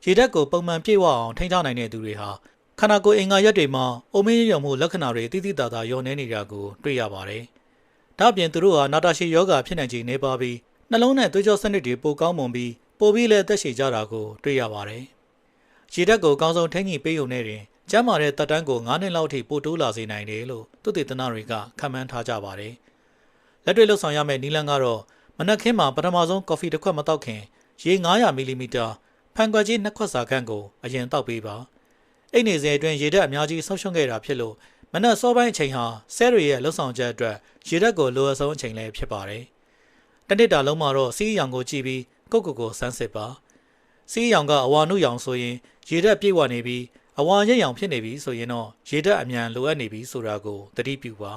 ရေဓာတ်ကိုပုံမှန်ပြည့်ဝအောင်ထိန်းထားနိုင်တဲ့သူတွေဟာခန္ဓာကိုယ်အင်္ဂါရက်တွေမှာအိုမင်းရုံမှုလက္ခဏာတွေတိတိတသာလျော့နေနေတာကိုတွေ့ရပါတယ်။ဒါ့အပြင်သူတို့ဟာနာတာရှည်ယောဂဖြစ်နိုင်ခြေနေပါပြီးနှလုံးနဲ့သွေးကြောစနစ်တွေပိုကောင်းမွန်ပြီးပိုပြီးလည်းသက်ရှည်ကြတာကိုတွေ့ရပါတယ်။ရေဓာတ်ကိုအကောင်းဆုံးထိန်းညှိပေးုံနဲ့တင်ကျန်းမာတဲ့တက်တန်းကို9နှစ်လောက်ထိပိုတိုးလာစေနိုင်တယ်လို့သုတေသနတွေကခန့်မှန်းထားကြပါတယ်။လက်တွေ့လှုပ်ဆောင်ရမယ့်နည်းလမ်းကတော့မနက်ခင်းမှာပထမဆုံးကော်ဖီတစ်ခွက်မတောက်ခင်ရေ900မီလီမီတာဖန်ခွက်ကြီး2ခွက်စာခန့်ကိုအရင်တောက်ပေးပါအိတ်နေစဉ်အတွင်းရေဓာတ်အများကြီးဆုံးရှုံးခဲ့တာဖြစ်လို့မနက်စောပိုင်းအချိန်ဟာဆဲတွေရဲ့လှုပ်ဆောင်ချက်အတွက်ရေဓာတ်ကိုလိုအပ်ဆုံးအချိန်လည်းဖြစ်ပါတယ်တနေ့တာလုံးမှာတော့စီးရောင်ကိုကြည့်ပြီးကိုစမ်းစစ်ပါစီးရောင်ကအဝါနုရောင်ဆိုရင်ရေဓာတ်ပြည့်ဝနေပြီးအဝါရိပ်ရောင်ဖြစ်နေပြီဆိုရင်တော့ရေဓာတ်အမြန်လိုအပ်နေပြီဆိုတာကိုသတိပြုပါ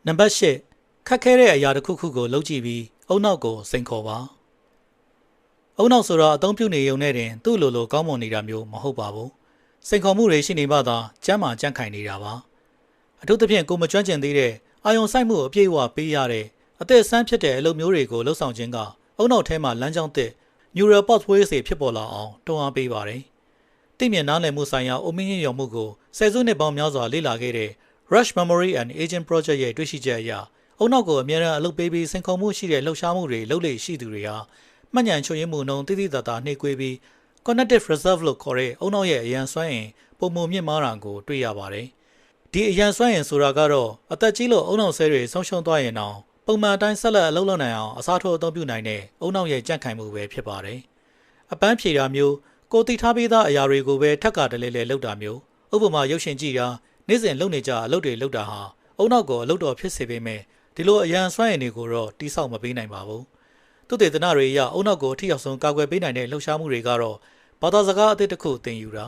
နံပါတ်8ခက်ခဲတဲ့အရာတစ်ခုခုကိုလုပ်ကြည့်ပြီးအုံနောက်ကိုစိန်ခေါ်ပါအုံနောက်ဆိုတာအသုံးပြုနေုံနဲ့တင်သူ့လိုကောင်းမွန်နေတာမျိုးမဟုတ်ပါဘူးစိန်ခေါ်မှုတွေရှိနေမှသာကျမ်းမာကြန့်ခိုင်နေတာပါအထူးသဖြင့်ကိုမကျွမ်းကျင်သေးတဲ့အာယုံဆိုင်မှုအပြည့်အဝပေးရတဲ့အသက်ဆန်းဖြစ်တဲ့အလုပ်မျိုးတွေကိုလှုပ်ဆောင်ခြင်းကအုံနောက်ထဲမှာလမ်းကြောင်းသစ် neural pathways တွေဖြစ်ပေါ်လာအောင်တွန်းအားပေးပါတယ်သိမြင်နားလည်မှုဆိုင်ရာအိုမင်းရင်ရုံမှုကိုဆယ်စုနှစ်ပေါင်းများစွာလေ့လာခဲ့တဲ့ Rush Memory and Aging Project ရဲ့တွေ့ရှိချက်အရအုံနောက်ကိုအမြဲတမ်းအလုပ်ပေးပြီးစိန်ခေါ်မှုရှိတဲ့လှုပ်ရှားမှုတွေလုပ်လေ့ရှိသူတွေဟာမှတ်ဉာဏ်ချွတ်ယွင်းမှုနှုန်းတိတိတသာနှိမ့်ကွေးပြီး cognitive reserve လို့ခေါ်တဲ့အုံနောက်ရဲ့အရန်စွမ်းအင်ပုံမှန်မြင့်မားတာကိုတွေ့ရပါတယ်။ဒီအရန်စွမ်းအင်ဆိုတာကတော့အသက်ကြီးလို့အုံနောက်ဆဲတွေဆုံးရှုံးသွားရင်တော့ပုံမှန်အတိုင်းဆက်လက်အလုပ်လုပ်နိုင်အောင်အစားထိုးအသုံးပြုနိုင်တဲ့အုံနောက်ရဲ့ကြန့်ခိုင်မှုပဲဖြစ်ပါတယ်။အပန်းဖြေတာမျိုးကိုသိထားပြီးသားအရာတွေကိုပဲထပ်ကာတလဲလဲလုပ်တာမျိုးဥပမာရုပ်ရှင်ကြည့်တာနေ့စဉ်လုပ်နေကြအလုပ်တွေလုပ်တာဟာအုံနောက်ကိုအလုပ်တော်ဖြစ်စေပေမဲ့ဒီလိုအရန်စွမ်းရည်တွေကိုတော့တိဆောက်မပေးနိုင်ပါဘူး။သုတေသနတွေအရအုံနောက်ကိုအထီရောက်ဆုံးကာကွယ်ပေးနိုင်တဲ့လှုပ်ရှားမှုတွေကတော့ဘာသာစကားအသစ်တစ်ခုသင်ယူတ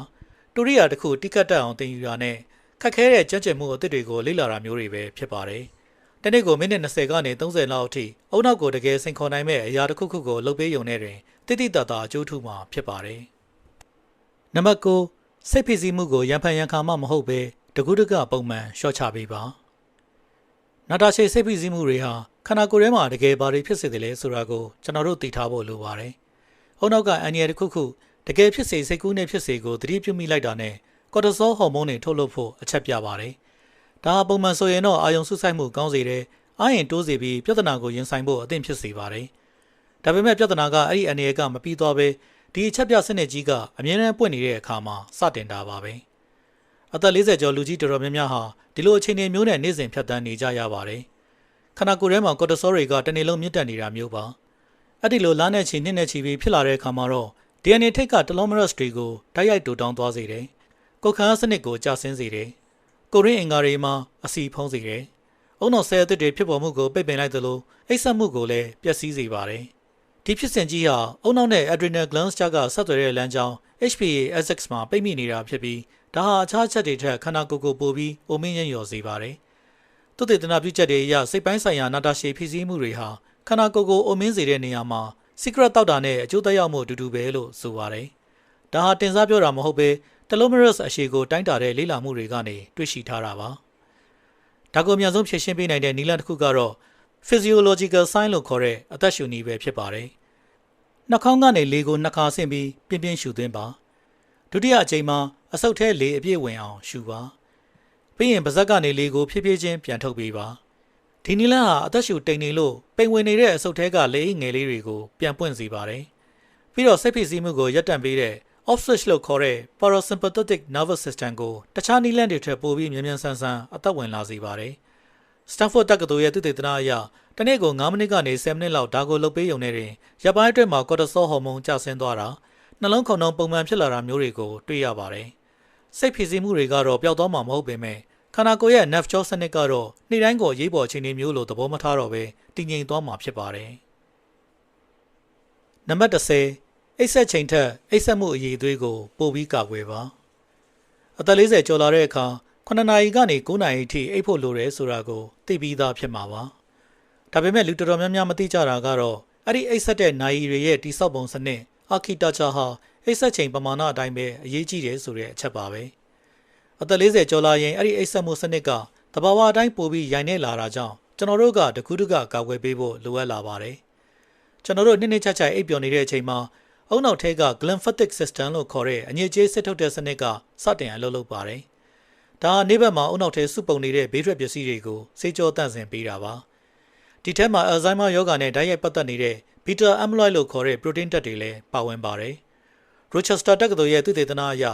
ာတူရိယာတစ်ခုတိကတ်တက်အောင်သင်ယူတာနဲ့ခက်ခဲတဲ့ကြံ့ကျင်မှုအသစ်တွေကိုလေ့လာတာမျိုးတွေပဲဖြစ်ပါတယ်။တနေ့ကိုမိနစ်20ကနေ30လောက်အထိအုံနောက်ကိုတကယ်စိန်ခေါ်နိုင်မဲ့အရာတစ်ခုခုကိုလုပ်ပေးရုံနဲ့တွင်တိတိတသာအကျိုးထူမှာဖြစ်ပါတယ်။နံပါတ်9စိတ်ဖိစီးမှုကိုရန်ဖန်ရန်ခါမှမဟုတ်ပဲတကူးတကပုံမှန်ရှော့ချပေးပါ။နာတာရှည်စိတ်ဖိစီးမှုတွေဟာခန္ဓာကိုယ်ထဲမှာတကယ်ဘာတွေဖြစ်စေတယ်လဲဆိုတာကိုကျွန်တော်တို့သိထားဖို့လိုပါတယ်။အုံနောက်ကအန်ရီယတစ်ခုခုတကယ်ဖြစ်စေစိတ်ကူးနဲ့ဖြစ်စေကိုသတိပြုမိလိုက်တာနဲ့ကော်တီဇောဟော်မုန်းတွေထုတ်လွှတ်ဖို့အချက်ပြပါတယ်။ဒါပုံမှန်ဆိုရင်တော့အာယုံဆုစိုက်မှုကောင်းစေတယ်။အာရင်တိုးစေပြီးပြဿနာကိုရင်ဆိုင်ဖို့အသင့်ဖြစ်စေပါတယ်။ဒါပေမဲ့ပြဿနာကအဲ့ဒီအန်ရီယကမပြီးသွားပဲဒီအချက်ပြစနစ်ကြီးကအမြဲတမ်းပွင့်နေတဲ့အခါမှာစတင်တာပါပဲ။အသက်40ကျော်လူကြီးတော်တော်များများဟာဒီလိုအခြေအနေမျိုးနဲ့နေ့စဉ်ဖြတ်သန်းနေကြရပါတယ်။ခန္ဓာကိုယ်ထဲမှာကော်တီဇောတွေကတနေ့လုံးမြင့်တက်နေတာမျိုးပါ။အဲ့ဒီလိုလားနဲ့ချီနှစ်နဲ့ချီပြီးဖြစ်လာတဲ့အခါမှာတော့ DNA ထိပ်ကတလောမရစ်တွေကိုတိုက်ရိုက်တူတောင်းသွားစေတယ်။ကိုယ်ခံအားစနစ်ကိုကျဆင်းစေတယ်။ကိုရင်းအင်္ဂါတွေမှာအဆီဖုံးစေတယ်။အုံနောက်ဆဲအသစ်တွေဖြစ်ပေါ်မှုကိုပိတ်ပင်လိုက်သလိုအိပ်စက်မှုကိုလည်းပျက်စီးစေပါတယ်။ဒီဖြစ်စဉ်ကြီးဟာအုံနောက်နဲ့ adrenal glands ကြားကဆက်သွယ်တဲ့လမ်းကြောင်း HPA-X မှာပိတ်မိနေတာဖြစ်ပြီးဒါဟာအခြားချက်တွေထက်ခန္ဓာကိုယ်ကိုပိုပြီးအိုမင်းရင်းလျော်စေပါတယ်။သုတေသနပြုချက်တွေအရစိတ်ပိုင်းဆိုင်ရာနာတာရှည်ဖြစ်စည်းမှုတွေဟာခန္ဓာကိုယ်ကိုအိုမင်းစေတဲ့နေရာမှာ secret တောက်တာနဲ့အကျိုးသက်ရောက်မှုအတူတူပဲလို့ဆိုပါတယ်။ဒါဟာတင်စားပြောတာမဟုတ်ပဲ telomerase အရှည်ကိုတိုင်းတာတဲ့လေ့လာမှုတွေကနေတွေ့ရှိထားတာပါ။ဒါကိုအများဆုံးဖြည့်ရှင်းပေးနိုင်တဲ့နည်းလမ်းတစ်ခုကတော့ physiological sign လို့ခေါ်တဲ့အသက်ရှူနည်းပဲဖြစ်ပါတယ်။နှာခေါင်းကနေလေကိုနှစ်ခါဆင့်ပြီးပြင်းပြင်းရှူသွင်းပါ။ဒုတိယအကြိမ်မှာအဆုတ်ထဲလေအပြည့်ဝင်အောင်ရှူပါ။ပြီးရင်ပါးစပ်ကနေလေကိုဖြည်းဖြည်းချင်းပြန်ထုတ်ပေးပါ။ဒီနည်းလမ်းဟာအသက်ရှူတိမ်နေလို့ပိန်ဝင်နေတဲ့အဆုတ်ထဲကလေငယ်လေးတွေကိုပြန်ပွင့်စေပါတယ်။ပြီးတော့စိတ်ဖိစီးမှုကိုရပ်တန့်ပေးတဲ့ off switch လို့ခေါ်တဲ့ parasympathetic nervous system ကိုတခြားနည်းလမ်းတွေထက်ပိုပြီးမြန်မြန်ဆန်ဆန်အသက်ဝင်လာစေပါတယ် Stanford တက္ကသိုလ်ရဲ့သုတေသနအရတနေ့ကို9မိနစ်ကနေ10မိနစ်လောက်ဒါကိုလုပ်ပေးရုံနဲ့တင်ရပ်ပိုင်းအတွင်းမှာကော်တီဆောဟော်မုန်းကျဆင်းသွားတာနှလုံးခုန်နှုန်းပုံမှန်ဖြစ်လာတာမျိုးတွေကိုတွေ့ရပါတယ်။စိတ်ဖိစီးမှုတွေကတော့ပျောက်သွားမှာမဟုတ်ပေမဲ့ခန္ဓာကိုယ်ရဲ့ nerve jaw စနစ်ကတော့နေ့တိုင်းကိုရေးပေါ်အခြေအနေမျိုးလိုသဘောမထားတော့ဘဲတည်ငြိမ်သွားမှာဖြစ်ပါတယ်။နံပါတ်10အိပ်ဆက်ချိန်ထက်အိပ်ဆက်မှုအရေးအသွေးကိုပိုပြီးကာကွယ်ပါ။အသက်40ကျော်လာတဲ့အခါ9နာရီကနေ9နာရီအထိအိပ်ဖို့လိုတယ်ဆိုတာကိုသိပြီးသားဖြစ်မှာပါ။ဒါပေမဲ့လူတော်တော်များများမသိကြတာကတော့အဲ့ဒီအိပ်ဆက်တဲ့နာရီတွေရဲ့တိစောက်ပုံစနစ်architecture ဟာအိပ်ဆက်ချိန်ပမာဏအတိုင်းပဲအရေးကြီးတယ်ဆိုတဲ့အချက်ပါပဲ။အသက်40ကျော်လာရင်အဲ့ဒီအိပ်ဆက်မှုစနစ်ကတဘာဝအတိုင်းပိုပြီးရိုင်နေလာတာကြောင့်ကျွန်တော်တို့ကတကူးတကကာကွယ်ပေးဖို့လိုအပ်လာပါတယ်။ကျွန်တော်တို့နှစ်ချအိပ်ပျော်နေတဲ့အချိန်မှာအုံနောက်ထဲက glymphatic system လို့ခေါ်တဲ့အညစ်အကြေးစစ်ထုတ်တဲ့စနစ်ကစတင်အလုပ်လုပ်ပါတယ်။ဒါနေဘက်မှာအုံနောက်ထဲစုပုံနေတဲ့ဘေးထွက်ပစ္စည်းတွေကိုစေကြောတန့်စင်ပေးတာပါ။ဒီထဲမှာ Alzheimer ရောဂါနဲ့ဓာတ်ရိုက်ပတ်သက်နေတဲ့ beta amyloid လို့ခေါ်တဲ့ protein ဓာတ်တွေလည်းပါဝင်ပါတယ်။ Rochester တက္ကသိုလ်ရဲ့သုတေသနအရ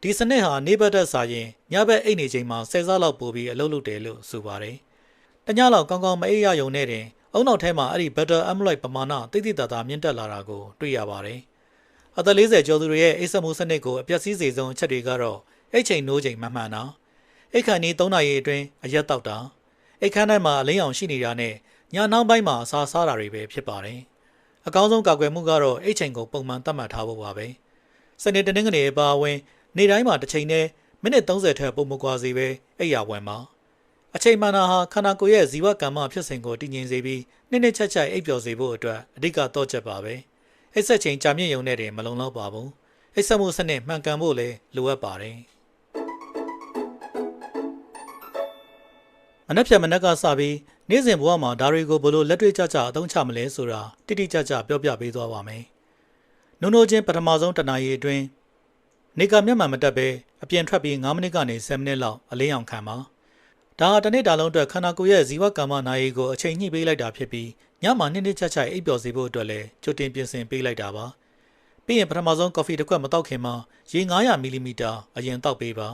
ဒီစနစ်ဟာနေဘက်သက်စာရင်ညဘက်အိပ်နေချိန်မှာ10ဆလောက်ပိုပြီးအလုပ်လုပ်တယ်လို့ဆိုပါတယ်။တညလောက်ကောင်းကောင်းမအိပ်ရယုံနဲ့တင်အုံနောက်ထဲမှာအဲ့ဒီ beta amyloid ပမာဏတိတိတသားမြင့်တက်လာတာကိုတွေ့ရပါတယ်။အသက်40ကျော်သူတွေရဲ့အိပ်ဆက်မှုစနစ်ကိုအပြတ်စည်းစေဆုံးအချက်တွေကတော့အိပ်ချိန်နိုးချိန်မမှန်တာအိပ်ခန်းဤ3နာရီအတွင်းအရက်တောက်တာအိပ်ခန်းထဲမှာအလင်းရောင်ရှိနေတာနဲ့ညနှောင်းပိုင်းမှာအစာစားတာတွေပဲဖြစ်ပါတယ်။အကောင်းဆုံးကာကွယ်မှုကတော့အိပ်ချိန်ကိုပုံမှန်သတ်မှတ်ထားဖို့ပါပဲ။စနေတနင်္ဂနွေအပါအဝင်နေ့တိုင်းမှာတစ်ချိန်နဲ့မိနစ်30ထက်ပိုမကွာစေပဲအိပ်ရဝင်ပါအချိန်မှန်တာဟာခန္ဓာကိုယ်ရဲ့ဇီဝကမ္မဖြစ်စဉ်ကိုတည်ငြိမ်စေပြီးနှစ်ချက်အိပ်ပျော်စေဖို့အတွက်အဓိကတော့ချက်ပါပဲအိပ်ဆက်ချိန်ကြာမြင့်ရုံနဲ့တည်းမလုံလောက်ပါဘူးအိပ်ဆက်မှုစနစ်မှန်ကန်ဖို့လည်းလိုအပ်ပါတယ်မနှက်ဖြတ်မနှက်ကစပြီးနေ့စဉ်ဘဝမှာဒါတွေကိုဘလို့လက်တွေ့ကျကျအသုံးချမလဲဆိုတာတိတိကျကျပြောပြပေးသွားပါမယ်နိုးနိုးချင်းပထမဆုံးတနာရီအတွင်းနေကမျက်မှန်မတက်ပဲအပြင်ထွက်ပြီး9မိနစ်ကနေ10မိနစ်လောက်အလင်းရောင်ခံပါဒါဟာတစ်နေ့တာလုံးအတွက်ခန္ဓာကိုယ်ရဲ့ဇီဝကမ္မနာရီကိုအချိန်ညှိပေးလိုက်တာဖြစ်ပြီးညမှာနှစ်ချက်အိပ်ပျော်စေဖို့အတွက်လည်းကြိုတင်ပြင်ဆင်ပေးလိုက်တာပါပြီးရင်ပထမဆုံးကော်ဖီတစ်ခွက်မတောက်ခင်မှာရေ900မီလီမီတာအရင်တောက်ပေးပါ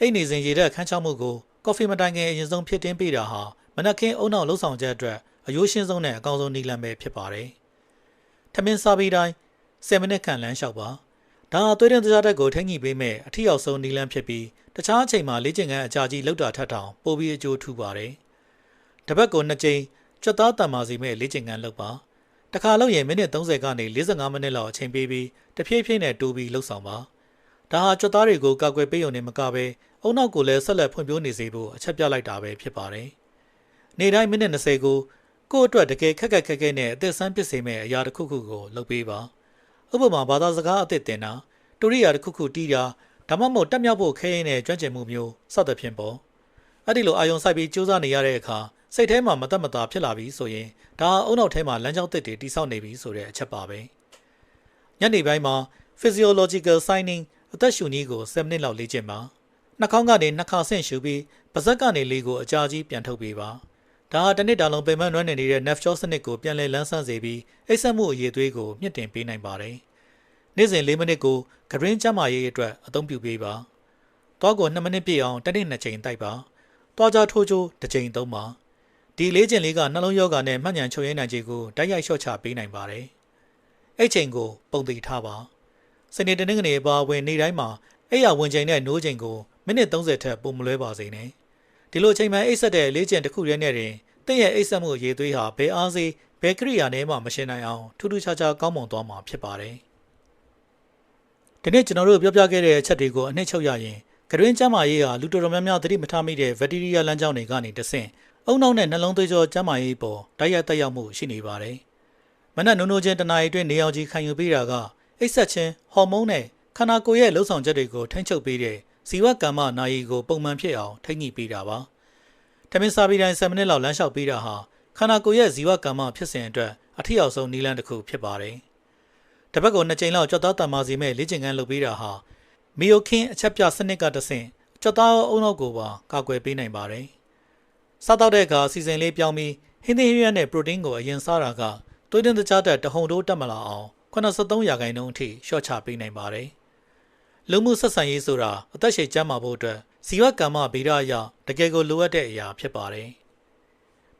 အိပ်နေစဉ်ရေတဲ့ခန်းချောက်မှုကိုကော်ဖီမတိုင်ခင်အရင်ဆုံးဖြစ်တင်းပေးတာဟာမနက်ခင်းအုံနောက်လှုပ်ဆောင်ချက်အတွက်အယိုးရှင်းဆုံးနဲ့အကောင်းဆုံးနည်းလမ်းပဲဖြစ်ပါတယ်ထမင်းစားပြီးတိုင်း10မိနစ်ခန့်လမ်းလျှောက်ပါဒါသွေးတွင်းတခြားတက်ကိုထိန်းညှိပေးမဲ့အထီရောက်ဆုံးနည်းလမ်းဖြစ်ပြီးတခြားအချိန်မှာလေ့ကျင့်ခန်းအကြာကြီးလောက်တာထက်တောင်ပိုပြီးအကျိုးထူပါတယ်။တစ်ပတ်ကို2ကြိမ်ကြွက်သားတန်မာစီမဲ့လေ့ကျင့်ခန်းလုပ်ပါ။တစ်ခါလုပ်ရင်မိနစ်30ကနေ45မိနစ်လောက်အချိန်ပေးပြီးတဖြည်းဖြည်းနဲ့တိုးပြီးလှုပ်ဆောင်ပါ။ဒါဟာကြွက်သားတွေကိုကာကွယ်ပေးုံနဲ့မကဘဲအုံနောက်ကိုလည်းဆက်လက်ဖွံ့ဖြိုးနေစေဖို့အချက်ပြလိုက်တာပဲဖြစ်ပါတယ်။နေ့တိုင်းမိနစ်20ကိုကိုယ့်အတွက်တကယ်ခက်ခက်နဲ့အသက်ဆန်းပစ်စေမဲ့အရာတစ်ခုခုကိုလုပ်ပေးပါ။ဥပမာဘာသာစကားအသစ်တင်တာတူရိယာတစ်ခုခုတီးတာဒါမှမဟုတ်တက်မြောက်ဖို့ခဲရင်းနဲ့ကြွန့်ကျင်မှုမျိုးစသဖြင့်ပေါ့အဲ့ဒီလိုအာယုံစိုက်ပြီးစူးစမ်းနေရတဲ့အခါစိတ်ထဲမှာမတက်မတာဖြစ်လာပြီဆိုရင်ဒါအုံနောက်ထဲမှာလမ်းကြောင်းသစ်တွေတိစောက်နေပြီဆိုတဲ့အချက်ပါပဲညနေပိုင်းမှာ physiological signing အသက်ရှူနည်းကို7မိနစ်လောက်လေ့ကျင့်ပါနှာခေါင်းကနေနှစ်ခါဆင့်ရှူပြီးပါးစပ်ကနေလေကိုအကြာကြီးပြန်ထုတ်ပေးပါဒါဟာတစ်နှစ်တာလုံးပင်မနွမ်းနေနေတဲ့ nerve jaw စနစ်ကိုပြန်လည်လန်းဆန်းစေပြီးအိပ်စက်မှုအရေးသွေးကိုမြင့်တင်ပေးနိုင်ပါတယ်နေ့စဉ်4မိနစ်ကိုဂရင်းကျမရေးအတွက်အသုံးပြုပေးပါ။တောကို2မိနစ်ပြည့်အောင်တစ်နေ့2ချိန်တိုက်ပါ။တောကြထိုးချိုးတစ်ချိန်သုံးပါ။ဒီလေးချိန်လေးကနှလုံးရောဂါနဲ့မှတ်ဉာဏ်ချုပ်ရင်းနိုင်ခြေကိုတိုက်ရိုက်လျှော့ချပေးနိုင်ပါတယ်။အဲ့ချိန်ကိုပုံသေးထားပါ။စနေတနင်္ဂနွေပါဝင်နေ့တိုင်းမှာအဲ့ရဝင်ချိန်နဲ့နိုးချိန်ကိုမိနစ်30ထက်ပိုမလွဲပါစေနဲ့။ဒီလိုချိန်မှအိပ်ဆက်တဲ့လေးချိန်တစ်ခုတည်းနဲ့တင်တင့်ရဲ့အိပ်ဆက်မှုအရေးသွေးဟာဘယ်အားစေးဘယ်ကိရိယာနဲ့မှမရှင်းနိုင်အောင်ထူးထူးခြားခြားကောင်းမွန်သွားမှာဖြစ်ပါတယ်။ဒီနေ့ကျွန်တော်တို့ပြောပြခဲ့တဲ့အချက်တွေကိုအနှစ်ချုပ်ရရင်ဂရင်းကျန်းမာရေးဟာလူတော်တော်များများသတိမထားမိတဲ့ဘက်တီးရီးယားလမ်းကြောင်းတွေကနေတဆင့်အုံနောက်နဲ့နှလုံးသွေးကြောကျန်းမာရေးပေါ်တိုက်ရိုက်သက်ရောက်မှုရှိနေပါတယ်။မနက်နိုးချင်းတနာရီအတွင်းနေအောင်ကြီးခံယူပေးတာကအိပ်ဆက်ခြင်းဟော်မုန်းနဲ့ခန္ဓာကိုယ်ရဲ့လှုပ်ဆောင်ချက်တွေကိုထိန်းချုပ်ပေးတဲ့ဇီဝကမ္မနာရီကိုပုံမှန်ဖြစ်အောင်ထိန်းညှိပေးတာပါ။ထမင်းစားပြီးတိုင်း7မိနစ်လောက်လမ်းလျှောက်ပေးတာဟာခန္ဓာကိုယ်ရဲ့ဇီဝကမ္မဖြစ်စဉ်အတွက်အထီရောက်ဆုံးနည်းလမ်းတစ်ခုဖြစ်ပါတယ်။တစ်ပတ်ကို2ကြိမ်လောက်ကြွက်သားတန်မာစီမဲ့လေ့ကျင့်ခန်းလုပ်ပေးတာဟာမီယိုခင်းအချက်ပြစနစ်ကတဆင့်ကြွက်သားအုံနောက်ကိုပါကာကွယ်ပေးနိုင်ပါတယ်။စားတော့တဲ့အခါအစီအစဉ်လေးပြောင်းပြီးဟင်းသီးဟင်းရွက်နဲ့ပရိုတင်းကိုအရင်စားတာကသွေးတွင်းတခြားတက်တဟုန်တိုးတက်မလာအောင်83%အထိလျှော့ချပေးနိုင်ပါတယ်။လူမှုဆက်ဆံရေးဆိုတာအသက်ရှည်ကျန်းမာဖို့အတွက်ဇီဝကမ္မဗေဒအရတကယ်ကိုလိုအပ်တဲ့အရာဖြစ်ပါတယ်။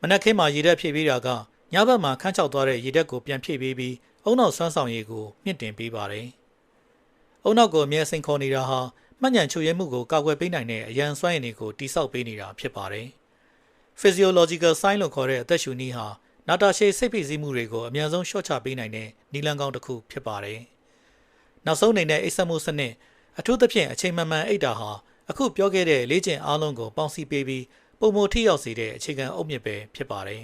မနက်ခင်းမှာရေဓာတ်ဖြည့်ပေးတာကညဘက်မှာခန်းချောက်သွားတဲ့ရေဓာတ်ကိုပြန်ဖြည့်ပေးပြီးအုံနောက်ဆွမ်းဆောင်ရည်ကိုမြင့်တင်ပေးပါတယ်။အုံနောက်ကိုအမြဲစိန်ခေါ်နေတာဟာမှတ်ဉဏ်ချုပ်ရဲမှုကိုကာကွယ်ပေးနိုင်တဲ့အရန်စွမ်းရည်တွေကိုတိစောက်ပေးနေတာဖြစ်ပါတယ်။ Physiological sign လို့ခေါ်တဲ့အသက်ရှူနည်းဟာနာတာရှည်စိတ်ဖိစီးမှုတွေကိုအများဆုံးလျှော့ချပေးနိုင်တဲ့နည်းလမ်းကောင်းတစ်ခုဖြစ်ပါတယ်။နောက်ဆုံးအနေနဲ့အိပ်စက်မှုစနစ်အထူးသဖြင့်အချိန်မှန်မှန်အိပ်တာဟာအခုပြောခဲ့တဲ့လေ့ကျင့်အားလုံးကိုပေါင်းစည်းပေးပြီးပုံမထိရောက်စေတဲ့အခြေခံအုတ်မြစ်ပဲဖြစ်ပါတယ်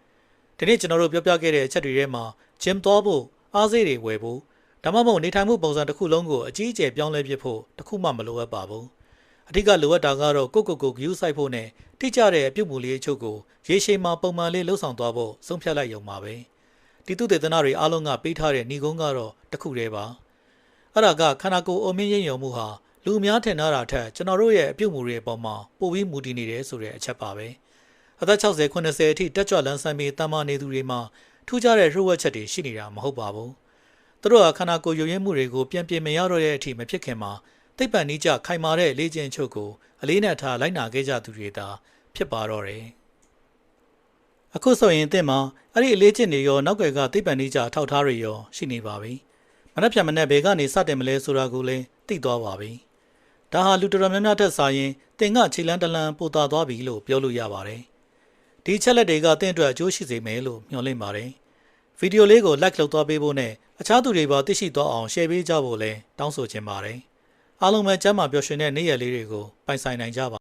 ။ဒီနေ့ကျွန်တော်တို့ပြောပြခဲ့တဲ့အချက်တွေထဲမှာ gym သွားဖို့အားစေးတွေဝယ်ဖို့ဒါမှမဟုတ်နေထိုင်မှုပုံစံတစ်ခုလုံးကိုအကြီးအကျယ်ပြောင်းလဲပြဖို့တခုမှမလိုအပ်ပါဘူး။အဓိကလိုအပ်တာကတော့ကိုယ့်ဂရုစိုက်ဖို့နဲ့တိကျတဲ့အပြုတ်မှုလေးအချို့ကိုရေရှည်မှာပုံမှန်လေးလှုပ်ဆောင်သွားဖို့ဆုံးဖြတ်လိုက်ရုံပါပဲ။ဒီသုတေသနတွေအားလုံးကပေးထားတဲ့ဏီကုန်းကတော့တစ်ခုတည်းပါ။အဲ့ဒါကခန္ဓာကိုယ်အုံမင်းရိပ်ယုံမှုဟာလူအများထင်တာထက်ကျွန်တော်တို့ရဲ့အပြုတ်မှုတွေအပေါ်မှာပိုပြီးမူတည်နေတယ်ဆိုတဲ့အချက်ပါပဲ။အသက်60 90အထိတက်ကြွလန်းဆန်းပြီးတမ်းမာနေသူတွေမှာထူးခြားတဲ့လှုပ်ဝက်ချက်တွေရှိနေတာမဟုတ်ပါဘူး။သူတို့ကခန္ဓာကိုယ်ယုံရင်းမှုတွေကိုပြန်ပြင်မရတော့တဲ့အထိမဖြစ်ခင်မှာသိပ္ပံနည်းကျခိုင်မာတဲ့လေ့ကျင့်ချုပ်ကိုအလေးနဲ့ထားလိုက်နာခဲ့ကြသူတွေသာဖြစ်ပါတော့တယ်။အခုဆိုရင်အသင်မှာအဲ့ဒီအလေးကျင့်တွေရောနောက်ွယ်ကသိပ္ပံနည်းကျထောက်ထားတွေရောရှိနေပါပြီ။မနှက်ဖြန်မနှက်ဘဲကနေစတင်မလဲဆိုတာကိုလည်းသိသွားပါပြီ။ဒါဟာလူတော်များများထက်စာရင်သင်ကခြေလန်းတလန်းပိုတာသွားပြီလို့ပြောလို့ရပါတယ်။ဒီချက်လက်တွေကသင်အတွက်အကျိုးရှိစေမယ်လို့မျှော်လင့်ပါတယ်။ဗီဒီယိုလေးကို like လုပ်သွားပေးဖို့နဲ့အခြားသူတွေပါသိရှိသွားအောင် share ပေးကြဖို့လည်းတောင်းဆိုချင်ပါတယ်။အားလုံးပဲကျမ်းမာပျော်ရွှင်တဲ့နေ့ရက်လေးတွေကိုပိုင်ဆိုင်နိုင်ကြပါ